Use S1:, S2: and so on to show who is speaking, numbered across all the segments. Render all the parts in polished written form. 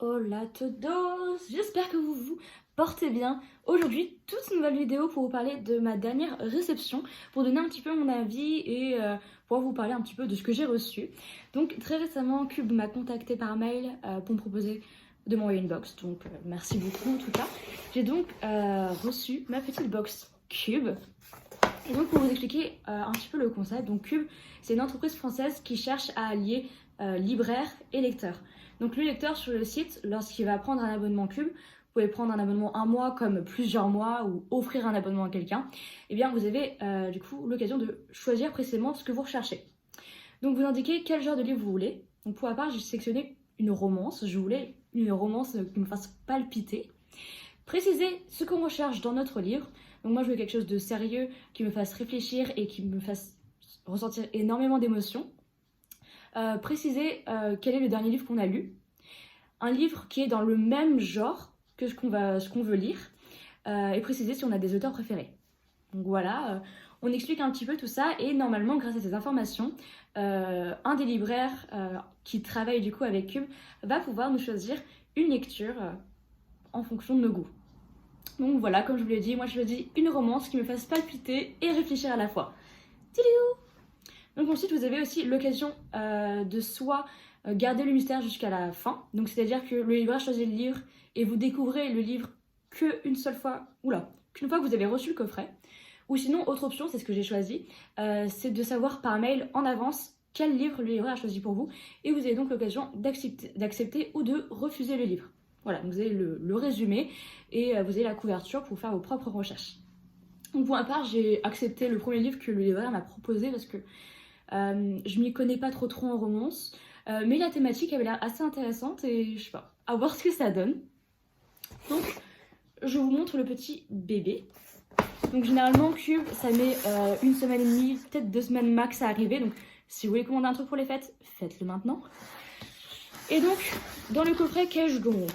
S1: Hola todos, j'espère que vous vous portez bien. Aujourd'hui, toute nouvelle vidéo pour vous parler de ma dernière réception, pour donner un petit peu mon avis et pour vous parler un petit peu de ce que j'ai reçu. Donc très récemment, Cube m'a contacté par mail pour me proposer de m'envoyer une box, donc merci beaucoup en tout cas. J'ai donc reçu ma petite box Cube. Et donc pour vous expliquer un petit peu le concept, donc Cube, c'est une entreprise française qui cherche à allier libraire et lecteur. Donc le lecteur sur le site, lorsqu'il va prendre un abonnement Cube, vous pouvez prendre un abonnement un mois comme plusieurs mois ou offrir un abonnement à quelqu'un, et bien vous avez du coup l'occasion de choisir précisément ce que vous recherchez. Donc vous indiquez quel genre de livre vous voulez. Donc pour ma part, j'ai sélectionné une romance. Je voulais une romance qui me fasse palpiter. Préciser ce qu'on recherche dans notre livre. Donc moi je veux quelque chose de sérieux, qui me fasse réfléchir et qui me fasse ressentir énormément d'émotions. Préciser quel est le dernier livre qu'on a lu. Un livre qui est dans le même genre que ce qu'on veut lire. Et préciser si on a des auteurs préférés. Donc voilà, on explique un petit peu tout ça et normalement grâce à ces informations, un des libraires qui travaille du coup avec Cube va pouvoir nous choisir une lecture en fonction de nos goûts. Donc voilà, comme je vous l'ai dit, moi je choisis une romance qui me fasse palpiter et réfléchir à la fois. Tidou! Donc ensuite vous avez aussi l'occasion de soit garder le mystère jusqu'à la fin, donc c'est-à-dire que le libraire choisit le livre et vous découvrez le livre qu'une seule fois, qu'une fois que vous avez reçu le coffret. Ou sinon, autre option, c'est ce que j'ai choisi, c'est de savoir par mail en avance quel livre le libraire a choisi pour vous et vous avez donc l'occasion d'accepter ou de refuser le livre. Voilà, donc vous avez le résumé et vous avez la couverture pour faire vos propres recherches. Donc pour ma part, j'ai accepté le premier livre que le libraire m'a proposé parce que je m'y connais pas trop en romance, mais la thématique avait l'air assez intéressante et je sais pas, à voir ce que ça donne. Donc je vous montre le petit bébé. Donc généralement Cube ça met une semaine et demie, peut-être 2 semaines max à arriver, donc si vous voulez commander un truc pour les fêtes, faites-le maintenant. Et donc dans le coffret qu'ai-je donc?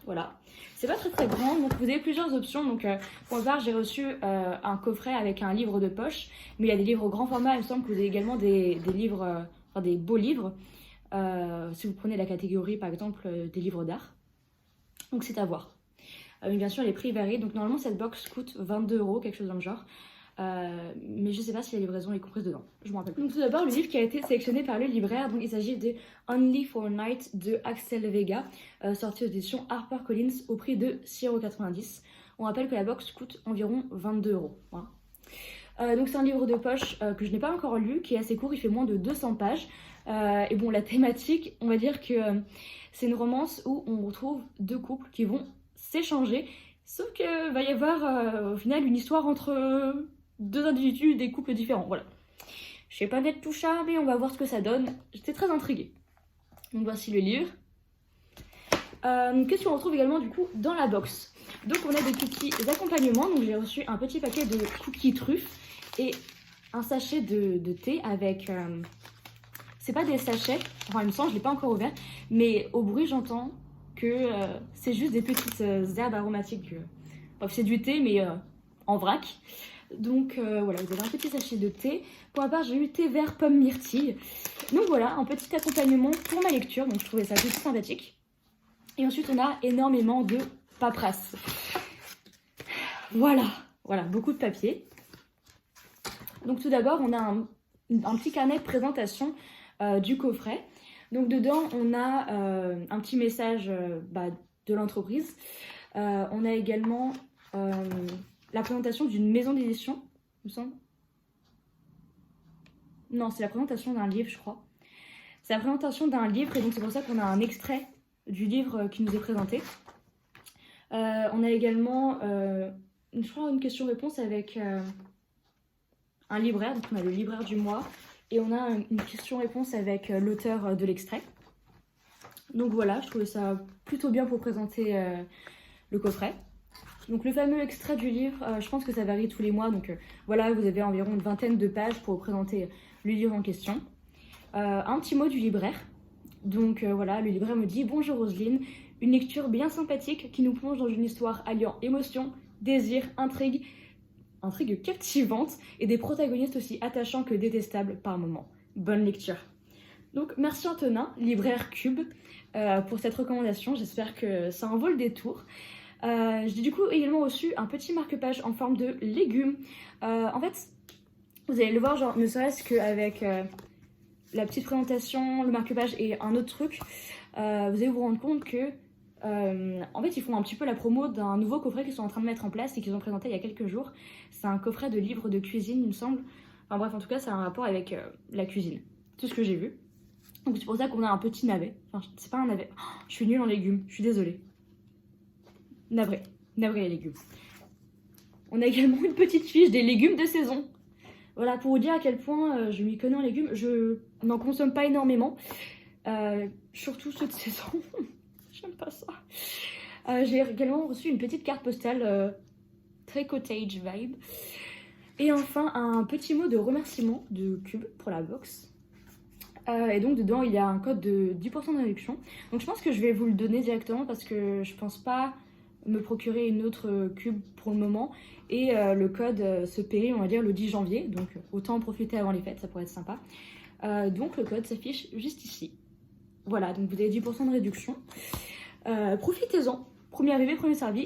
S1: Voilà, c'est pas très grand, donc vous avez plusieurs options. Donc pour ma part j'ai reçu un coffret avec un livre de poche, mais il y a des livres au grand format, il me semble que vous avez également des livres, des beaux livres, si vous prenez la catégorie par exemple des livres d'art, donc c'est à voir. Mais bien sûr les prix varient, donc normalement cette box coûte 22 €, quelque chose dans le genre. Mais je sais pas si la livraison est comprise dedans, je me rappelle. Donc tout d'abord le livre qui a été sélectionné par le libraire, donc il s'agit de Only for a Night de Axel Vega, sorti aux éditions HarperCollins au prix de 6,90 €. On rappelle que la box coûte environ 22 €. Voilà. Donc c'est un livre de poche que je n'ai pas encore lu, qui est assez court, il fait moins de 200 pages. Et bon, la thématique, on va dire que c'est une romance où on retrouve deux couples qui vont s'échanger, sauf qu'il va y avoir au final une histoire entre deux individus des couples différents. Voilà. Je sais pas net tout ça, mais on va voir ce que ça donne. J'étais très intriguée. Donc voici le livre. Qu'est-ce qu'on retrouve également du coup dans la box? Donc on a des petits accompagnements. Donc j'ai reçu un petit paquet de cookies truffes et un sachet de thé avec... c'est pas des sachets, enfin il me semble, je l'ai pas encore ouvert, mais au bruit j'entends que c'est juste des petites herbes aromatiques. Bref, c'est du thé mais en vrac. Donc voilà, vous avez un petit sachet de thé. Pour ma part, j'ai eu thé vert pomme myrtille. Donc voilà, un petit accompagnement pour ma lecture. Donc je trouvais ça plutôt sympathique. Et ensuite, on a énormément de paperasse. Voilà, beaucoup de papier. Donc tout d'abord, on a un petit carnet de présentation du coffret. Donc dedans, on a un petit message de l'entreprise. On a également... la présentation d'une maison d'édition, il me semble. Non, c'est la présentation d'un livre, je crois. C'est la présentation d'un livre, et donc c'est pour ça qu'on a un extrait du livre qui nous est présenté. On a également, je crois, une question-réponse avec un libraire, donc on a le libraire du mois, et on a une question-réponse avec l'auteur de l'extrait. Donc voilà, je trouvais ça plutôt bien pour présenter le coffret. Donc le fameux extrait du livre, je pense que ça varie tous les mois, donc voilà, vous avez environ une vingtaine de pages pour présenter le livre en question. Un petit mot du libraire, donc voilà, le libraire me dit « Bonjour Roselyne, une lecture bien sympathique qui nous plonge dans une histoire alliant émotion, désir, intrigue captivante et des protagonistes aussi attachants que détestables par moments. Bonne lecture !» Donc merci Antonin, libraire Cube, pour cette recommandation. J'espère que ça en vaut le détour. J'ai du coup également reçu un petit marque-page en forme de légumes. En fait, vous allez le voir, genre, ne serait-ce qu'avec la petite présentation, le marque-page et un autre truc, vous allez vous rendre compte que en fait, ils font un petit peu la promo d'un nouveau coffret qu'ils sont en train de mettre en place et qu'ils ont présenté il y a quelques jours. C'est un coffret de livres de cuisine, il me semble. Enfin bref, en tout cas, ça a un rapport avec la cuisine. Tout ce que j'ai vu. Donc c'est pour ça qu'on a un petit navet. Enfin, c'est pas un navet. Oh, je suis nulle en légumes, je suis désolée. Navré les légumes. On a également une petite fiche des légumes de saison. Voilà, pour vous dire à quel point je m'y connais en légumes. Je n'en consomme pas énormément. Surtout ceux de saison. J'aime pas ça. J'ai également reçu une petite carte postale très cottage vibe. Et enfin, un petit mot de remerciement de Cube pour la box. Et donc dedans, il y a un code de 10% de réduction. Donc je pense que je vais vous le donner directement parce que je pense pas me procurer une autre Cube pour le moment. Et le code se périt, on va dire, le 10 janvier. Donc autant en profiter avant les fêtes, ça pourrait être sympa. Donc le code s'affiche juste ici. Voilà, donc vous avez 10% de réduction. Profitez-en. Premier arrivé, premier servi.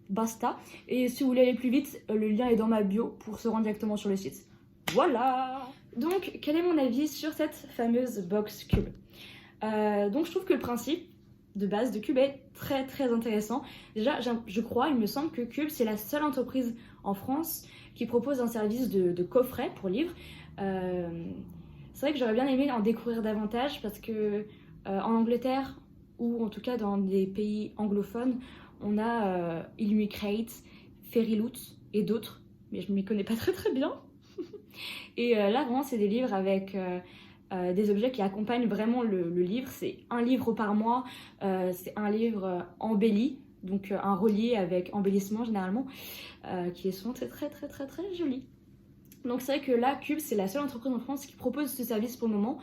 S1: Basta. Et si vous voulez aller plus vite, le lien est dans ma bio pour se rendre directement sur le site. Voilà. Donc, quel est mon avis sur cette fameuse box Cube? Donc, je trouve que le principe de base de Cube est très très intéressant. Déjà, je crois, il me semble que Cube, c'est la seule entreprise en France qui propose un service de coffret pour livres. C'est vrai que j'aurais bien aimé en découvrir davantage parce que en Angleterre, ou en tout cas dans des pays anglophones, on a Illumicrate, Fairyloot et d'autres, mais je ne m'y connais pas très très bien. Et là, vraiment, c'est des livres avec des objets qui accompagnent vraiment le livre. C'est un livre par mois, c'est un livre embelli, donc un relié avec embellissement généralement, qui sont très très très très très jolis. Donc c'est vrai que là, Cube, c'est la seule entreprise en France qui propose ce service pour le moment.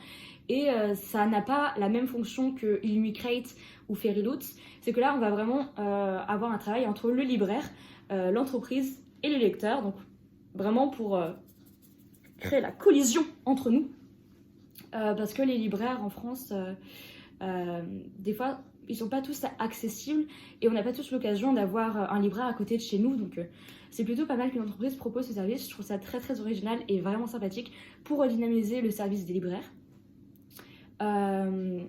S1: Et ça n'a pas la même fonction que Illumicrate ou Fairyloot. C'est que là, on va vraiment avoir un travail entre le libraire, l'entreprise et le lecteur. Donc vraiment pour créer la collision entre nous. Parce que les libraires en France, des fois, ils sont pas tous accessibles et on n'a pas tous l'occasion d'avoir un libraire à côté de chez nous. Donc c'est plutôt pas mal qu'une entreprise propose ce service. Je trouve ça très très original et vraiment sympathique pour redynamiser le service des libraires. Le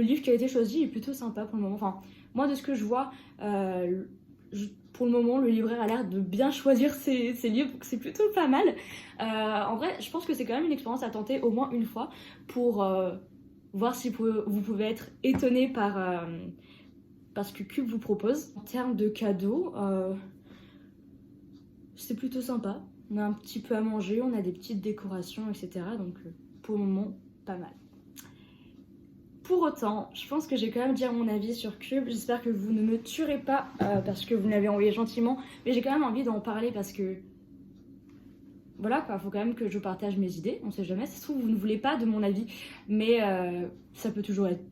S1: livre qui a été choisi est plutôt sympa pour le moment. Enfin, moi de ce que je vois, pour le moment, le libraire a l'air de bien choisir ses livres, donc c'est plutôt pas mal. En vrai, je pense que c'est quand même une expérience à tenter au moins une fois pour voir si vous pouvez être étonné par ce que Cube vous propose. En termes de cadeaux, c'est plutôt sympa. On a un petit peu à manger, on a des petites décorations, etc. Donc pour le moment, pas mal. Pour autant, je pense que j'ai quand même dire mon avis sur Cube. J'espère que vous ne me tuerez pas parce que vous me l'avez envoyé gentiment. Mais j'ai quand même envie d'en parler parce que... Voilà quoi, faut quand même que je partage mes idées. On sait jamais, ça se trouve vous ne voulez pas de mon avis. Mais ça peut toujours être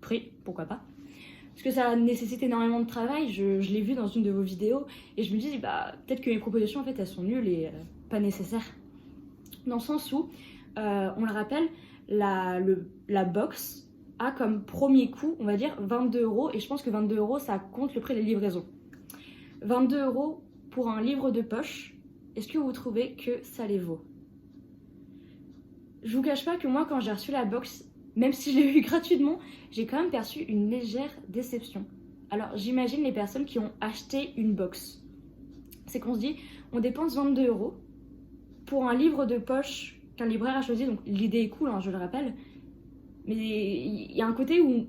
S1: pris, pourquoi pas. Parce que ça nécessite énormément de travail. Je l'ai vu dans une de vos vidéos. Et je me dis, bah peut-être que mes propositions en fait elles sont nulles et pas nécessaires. Dans le sens où, on le rappelle, la box a comme premier coût, on va dire, 22 €. Et je pense que 22 € ça compte le prix de la livraison. 22 € pour un livre de poche, est-ce que vous trouvez que ça les vaut? Je vous cache pas que moi, quand j'ai reçu la box, même si je l'ai eu gratuitement, j'ai quand même perçu une légère déception. Alors j'imagine les personnes qui ont acheté une box. C'est qu'on se dit, on dépense 22 € pour un livre de poche qu'un libraire a choisi, donc l'idée est cool, hein, je le rappelle. Mais il y a un côté où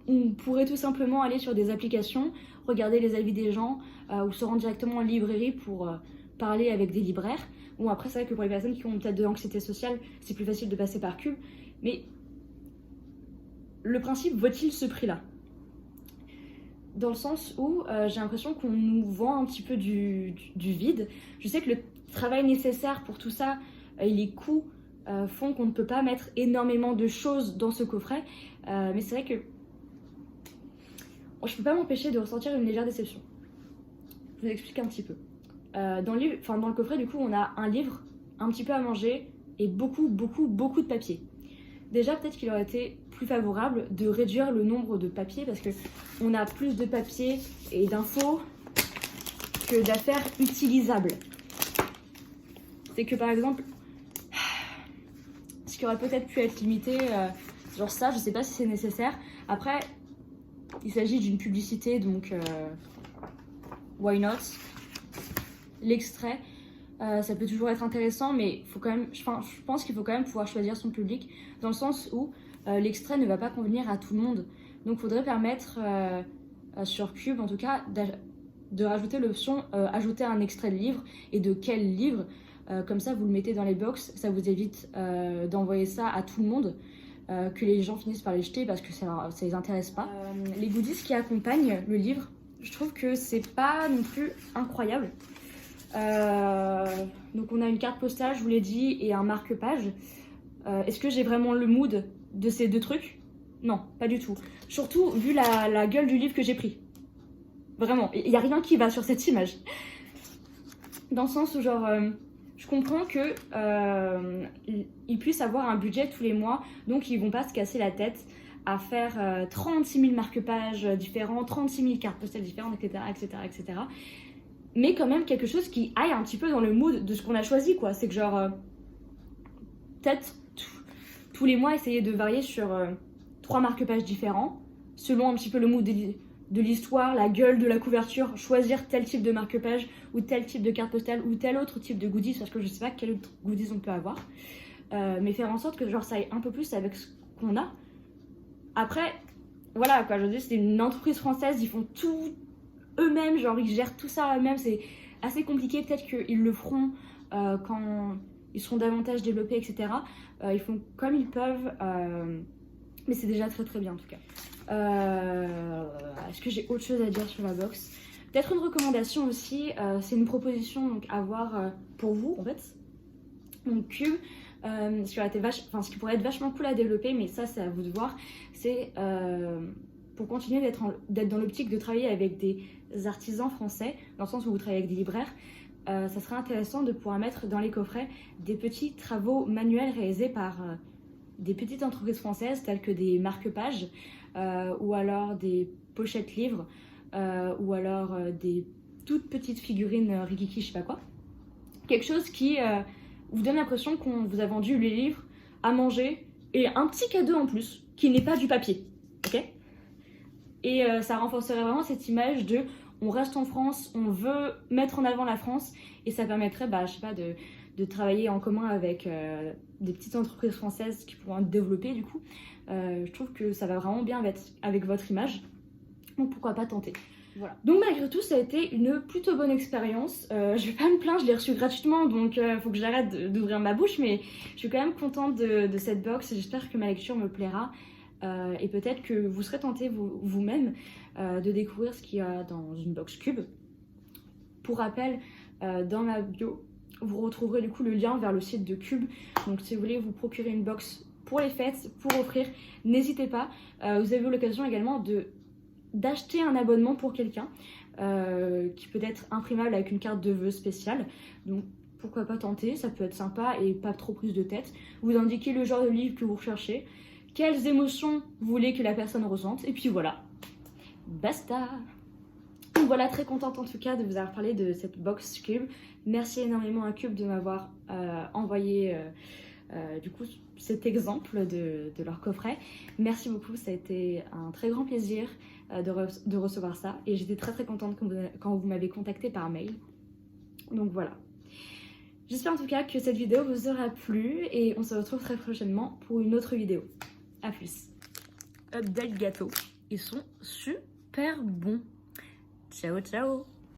S1: on pourrait tout simplement aller sur des applications, regarder les avis des gens, ou se rendre directement en librairie pour parler avec des libraires. Bon, après, c'est vrai que pour les personnes qui ont peut-être de l'anxiété sociale, c'est plus facile de passer par Cube. Mais le principe vaut-il ce prix-là? Dans le sens où j'ai l'impression qu'on nous vend un petit peu du vide. Je sais que le travail nécessaire pour tout ça et les coûts font qu'on ne peut pas mettre énormément de choses dans ce coffret. Mais c'est vrai que je ne peux pas m'empêcher de ressentir une légère déception. Je vous explique un petit peu. Dans le coffret, du coup, on a un livre, un petit peu à manger et beaucoup de papier. Déjà, peut-être qu'il aurait été plus favorable de réduire le nombre de papiers parce que on a plus de papiers et d'infos que d'affaires utilisables. C'est que par exemple, ce qui aurait peut-être pu être limité, genre ça, je sais pas si c'est nécessaire. Après, il s'agit d'une publicité, donc why not? L'extrait, ça peut toujours être intéressant, mais faut quand même, je pense qu'il faut quand même pouvoir choisir son public, dans le sens où l'extrait ne va pas convenir à tout le monde. Donc il faudrait permettre, sur Cube en tout cas, de rajouter l'option ajouter un extrait de livre, et de quel livre. Comme ça, vous le mettez dans les box, ça vous évite d'envoyer ça à tout le monde, que les gens finissent par les jeter parce que ça les intéresse pas. Les goodies qui accompagnent le livre, je trouve que c'est pas non plus incroyable. Donc on a une carte postale, je vous l'ai dit, et un marque-page. Est-ce que j'ai vraiment le mood de ces deux trucs? Non, pas du tout. Surtout vu la gueule du livre que j'ai pris. Vraiment, il n'y a rien qui va sur cette image. Dans le sens où genre... je comprends que ils puissent avoir un budget tous les mois, donc ils vont pas se casser la tête à faire 36 000 marque-pages différents, 36 000 cartes postales différentes, etc., etc., etc. Mais quand même quelque chose qui aille un petit peu dans le mood de ce qu'on a choisi, quoi. C'est que genre, peut-être tous les mois, essayer de varier sur 3 marque-pages différents, selon un petit peu le mood de l'histoire, la gueule de la couverture, choisir tel type de marque-page ou tel type de carte postale ou tel autre type de goodies, parce que je sais pas quel autre goodies on peut avoir, mais faire en sorte que genre ça aille un peu plus avec ce qu'on a. Après, voilà quoi, je veux dire, c'est une entreprise française, ils font tout eux-mêmes, genre ils gèrent tout ça eux-mêmes, c'est assez compliqué, peut-être qu'ils le feront quand ils seront davantage développés, etc. Ils font comme ils peuvent, mais c'est déjà très très bien en tout cas. Est-ce que j'ai autre chose à dire sur la box? Peut-être une recommandation aussi, c'est une proposition donc, à voir pour vous en fait. Donc Cube, ce qui pourrait être vachement cool à développer, mais ça c'est à vous de voir, c'est pour continuer d'être dans l'optique de travailler avec des artisans français, dans le sens où vous travaillez avec des libraires, ça serait intéressant de pouvoir mettre dans les coffrets des petits travaux manuels réalisés par des petites entreprises françaises telles que des marque-pages, ou alors des pochettes livres, ou alors des toutes petites figurines rikiki, je sais pas quoi. Quelque chose qui vous donne l'impression qu'on vous a vendu les livres à manger et un petit cadeau en plus, qui n'est pas du papier, ok? Et ça renforcerait vraiment cette image de on reste en France, on veut mettre en avant la France, et ça permettrait, je sais pas, de travailler en commun avec des petites entreprises françaises qui pourront être développées du coup. Je trouve que ça va vraiment bien avec votre image, donc pourquoi pas tenter. Voilà. Donc malgré tout ça a été une plutôt bonne expérience, je vais pas me plaindre, je l'ai reçu gratuitement donc faut que j'arrête d'ouvrir ma bouche, mais je suis quand même contente de cette box et j'espère que ma lecture me plaira, et peut-être que vous serez tentés vous-même de découvrir ce qu'il y a dans une box Cube. Pour rappel, dans ma bio vous retrouverez du coup le lien vers le site de Cube, donc si vous voulez vous procurer une box pour les fêtes, pour offrir, n'hésitez pas. Vous avez l'occasion également d'acheter un abonnement pour quelqu'un qui peut être imprimable avec une carte de vœux spéciale, donc pourquoi pas tenter, ça peut être sympa et pas trop prise de tête. Vous indiquez le genre de livre que vous recherchez, quelles émotions vous voulez que la personne ressente, et puis voilà, basta. Donc voilà, très contente en tout cas de vous avoir parlé de cette box Cube. Merci énormément à Cube de m'avoir envoyé du coup cet exemple de leur coffret. Merci beaucoup, ça a été un très grand plaisir de recevoir ça, et j'étais très très contente quand vous m'avez contacté par mail. Donc voilà. J'espère en tout cas que cette vidéo vous aura plu, et on se retrouve très prochainement pour une autre vidéo. A plus. Update gâteau. Ils sont super bons. Ciao ciao.